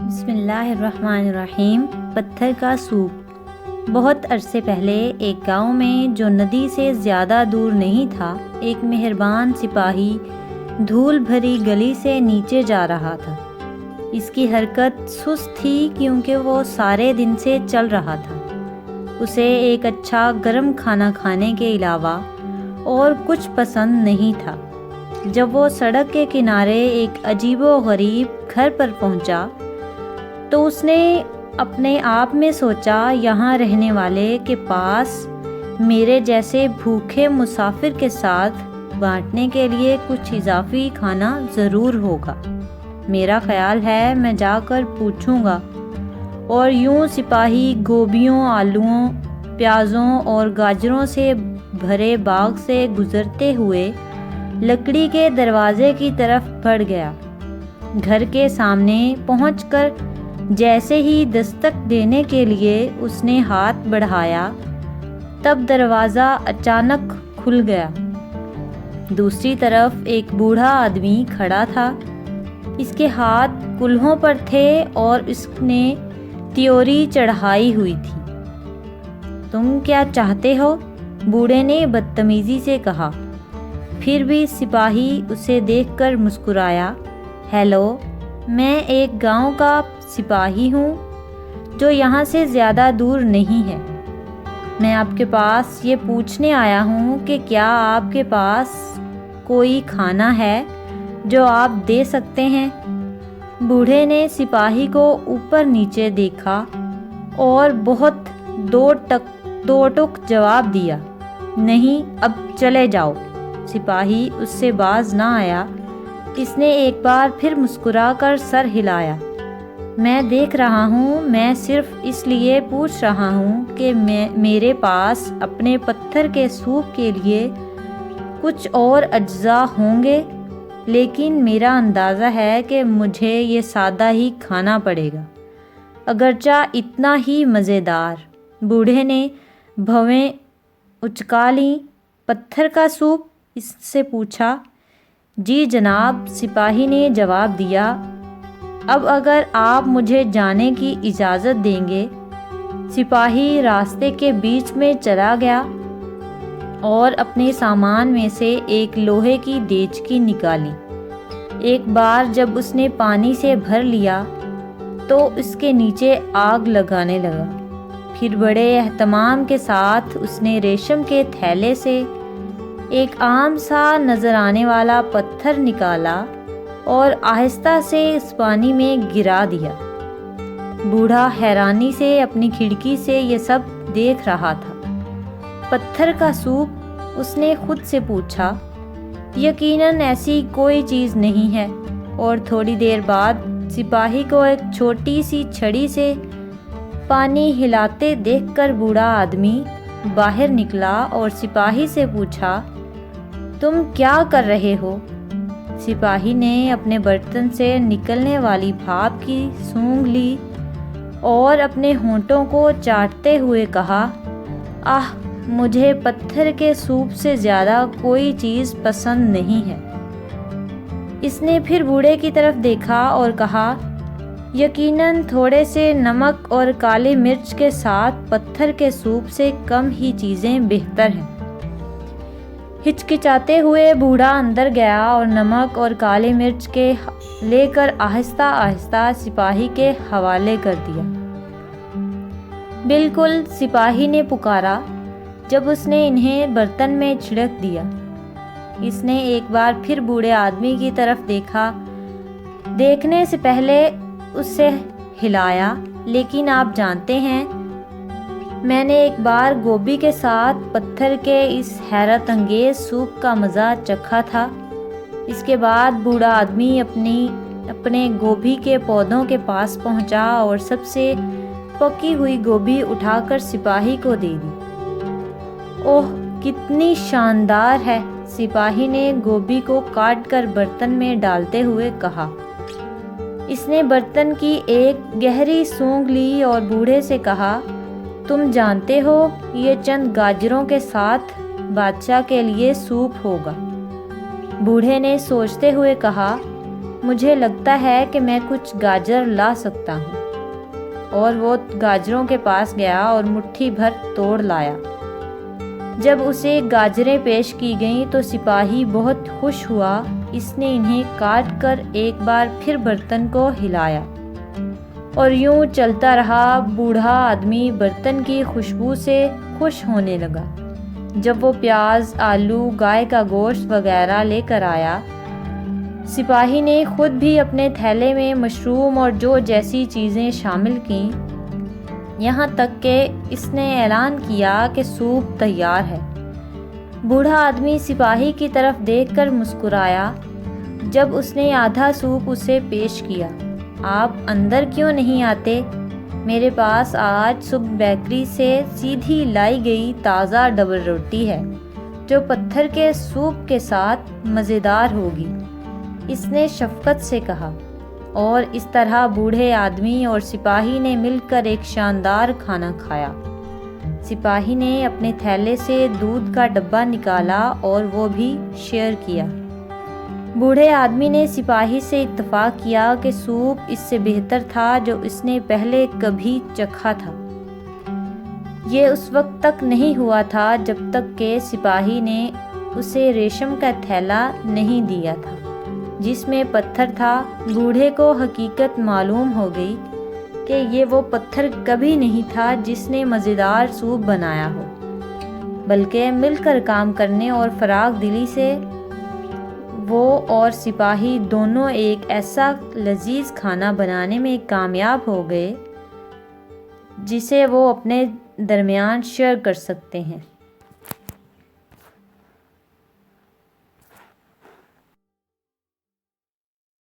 بسم اللہ الرحمن الرحیم۔ پتھر کا سوپ۔ بہت عرصے پہلے ایک گاؤں میں جو ندی سے زیادہ دور نہیں تھا، ایک مہربان سپاہی دھول بھری گلی سے نیچے جا رہا تھا۔ اس کی حرکت سست تھی کیونکہ وہ سارے دن سے چل رہا تھا۔ اسے ایک اچھا گرم کھانا کھانے کے علاوہ اور کچھ پسند نہیں تھا۔ جب وہ سڑک کے کنارے ایک عجیب و غریب گھر پر پہنچا تو اس نے اپنے آپ میں سوچا، یہاں رہنے والے کے پاس میرے جیسے بھوکے مسافر کے ساتھ بانٹنے کے لیے کچھ اضافی کھانا ضرور ہوگا۔ میرا خیال ہے میں جا کر پوچھوں گا۔ اور یوں سپاہی گوبھیوں، آلوؤں، پیازوں اور گاجروں سے بھرے باغ سے گزرتے ہوئے لکڑی کے دروازے کی طرف بڑھ گیا۔ گھر کے سامنے پہنچ کر جیسے ہی دستک دینے کے لیے اس نے ہاتھ بڑھایا، تب دروازہ اچانک کھل گیا۔ دوسری طرف ایک بوڑھا آدمی کھڑا تھا۔ اس کے ہاتھ کولہوں پر تھے اور اس نے تیوری چڑھائی ہوئی تھی۔ تم کیا چاہتے ہو؟ بوڑھے نے بدتمیزی سے کہا۔ پھر بھی سپاہی اسے دیکھ کر مسکرایا۔ ہیلو، میں ایک گاؤں کا سپاہی ہوں جو یہاں سے زیادہ دور نہیں ہے۔ میں آپ کے پاس یہ پوچھنے آیا ہوں کہ کیا آپ کے پاس کوئی کھانا ہے جو آپ دے سکتے ہیں؟ بوڑھے نے سپاہی کو اوپر نیچے دیکھا اور بہت دو ٹک جواب دیا۔ نہیں، اب چلے جاؤ۔ سپاہی اس سے باز نہ آیا۔ اس نے ایک بار پھر مسکرا کر سر ہلایا۔ میں دیکھ رہا ہوں، میں صرف اس لیے پوچھ رہا ہوں کہ میرے پاس اپنے پتھر کے سوپ کے لیے کچھ اور اجزاء ہوں گے، لیکن میرا اندازہ ہے کہ مجھے یہ سادہ ہی کھانا پڑے گا، اگرچہ اتنا ہی مزیدار۔ بوڑھے نے بھویں اچکا لیں۔ پتھر کا سوپ؟ اس سے پوچھا۔ جی جناب، سپاہی نے جواب دیا۔ اب اگر آپ مجھے جانے کی اجازت دیں گے۔ سپاہی راستے کے بیچ میں چلا گیا اور اپنے سامان میں سے ایک لوہے کی دیچکی نکالی۔ ایک بار جب اس نے پانی سے بھر لیا تو اس کے نیچے آگ لگانے لگا۔ پھر بڑے اہتمام کے ساتھ اس نے ریشم کے تھیلے سے ایک عام سا نظر آنے والا پتھر نکالا اور آہستہ سے اس پانی میں گرا دیا۔ بوڑھا حیرانی سے اپنی کھڑکی سے یہ سب دیکھ رہا تھا۔ پتھر کا سوپ؟ اس نے خود سے پوچھا۔ یقیناً ایسی کوئی چیز نہیں ہے۔ اور تھوڑی دیر بعد سپاہی کو ایک چھوٹی سی چھڑی سے پانی ہلاتے دیکھ کر بوڑھا آدمی باہر نکلا اور سپاہی سے پوچھا، تم کیا کر رہے ہو؟ سپاہی نے اپنے برتن سے نکلنے والی بھاپ کی سونگھ لی اور اپنے ہونٹوں کو چاٹتے ہوئے کہا، آہ، مجھے پتھر کے سوپ سے زیادہ کوئی چیز پسند نہیں ہے۔ اس نے پھر بوڑھے کی طرف دیکھا اور کہا، یقیناً تھوڑے سے نمک اور کالی مرچ کے ساتھ پتھر کے سوپ سے کم ہی چیزیں بہتر ہیں۔ ہچکچاتے ہوئے بوڑھا اندر گیا اور نمک اور کالی مرچ کے لے کر آہستہ آہستہ سپاہی کے حوالے کر دیا۔ بالکل، سپاہی نے پکارا جب اس نے انہیں برتن میں چھڑک دیا۔ اس نے ایک بار پھر بوڑھے آدمی کی طرف دیکھا، دیکھنے سے پہلے اسے ہلایا۔ لیکن آپ جانتے ہیں، میں نے ایک بار گوبھی کے ساتھ پتھر کے اس حیرت انگیز سوپ کا مزہ چکھا تھا۔ اس کے بعد بوڑھا آدمی اپنے گوبھی کے پودوں کے پاس پہنچا اور سب سے پکی ہوئی گوبھی اٹھا کر سپاہی کو دے دی۔ اوہ، کتنی شاندار ہے! سپاہی نے گوبھی کو کاٹ کر برتن میں ڈالتے ہوئے کہا۔ اس نے برتن کی ایک گہری سونگھ لی اور بوڑھے سے کہا، تم جانتے ہو، یہ چند گاجروں کے ساتھ بادشاہ کے لیے سوپ ہوگا۔ بوڑھے نے سوچتے ہوئے کہا، مجھے لگتا ہے کہ میں کچھ گاجر لا سکتا ہوں۔ اور وہ گاجروں کے پاس گیا اور مٹھی بھر توڑ لایا۔ جب اسے گاجریں پیش کی گئیں تو سپاہی بہت خوش ہوا۔ اس نے انہیں کاٹ کر ایک بار پھر برتن کو ہلایا اور یوں چلتا رہا۔ بوڑھا آدمی برتن کی خوشبو سے خوش ہونے لگا۔ جب وہ پیاز، آلو، گائے کا گوشت وغیرہ لے کر آیا، سپاہی نے خود بھی اپنے تھیلے میں مشروم اور جو جیسی چیزیں شامل کیں، یہاں تک کہ اس نے اعلان کیا کہ سوپ تیار ہے۔ بوڑھا آدمی سپاہی کی طرف دیکھ کر مسکرایا جب اس نے آدھا سوپ اسے پیش کیا۔ آپ اندر کیوں نہیں آتے؟ میرے پاس آج صبح بیکری سے سیدھی لائی گئی تازہ ڈبل روٹی ہے جو پتھر کے سوپ کے ساتھ مزیدار ہوگی، اس نے شفقت سے کہا۔ اور اس طرح بوڑھے آدمی اور سپاہی نے مل کر ایک شاندار کھانا کھایا۔ سپاہی نے اپنے تھیلے سے دودھ کا ڈبہ نکالا اور وہ بھی شیئر کیا۔ بوڑھے آدمی نے سپاہی سے اتفاق کیا کہ سوپ اس سے بہتر تھا جو اس نے پہلے کبھی چکھا تھا۔ یہ اس وقت تک نہیں ہوا تھا جب تک کہ سپاہی نے اسے ریشم کا تھیلا نہیں دیا تھا جس میں پتھر تھا۔ بوڑھے کو حقیقت معلوم ہو گئی کہ یہ وہ پتھر کبھی نہیں تھا جس نے مزیدار سوپ بنایا ہو، بلکہ مل کر کام کرنے اور فراخ دلی سے وہ اور سپاہی دونوں ایک ایسا لذیذ کھانا بنانے میں کامیاب ہو گئے جسے وہ اپنے درمیان شیئر کر سکتے ہیں۔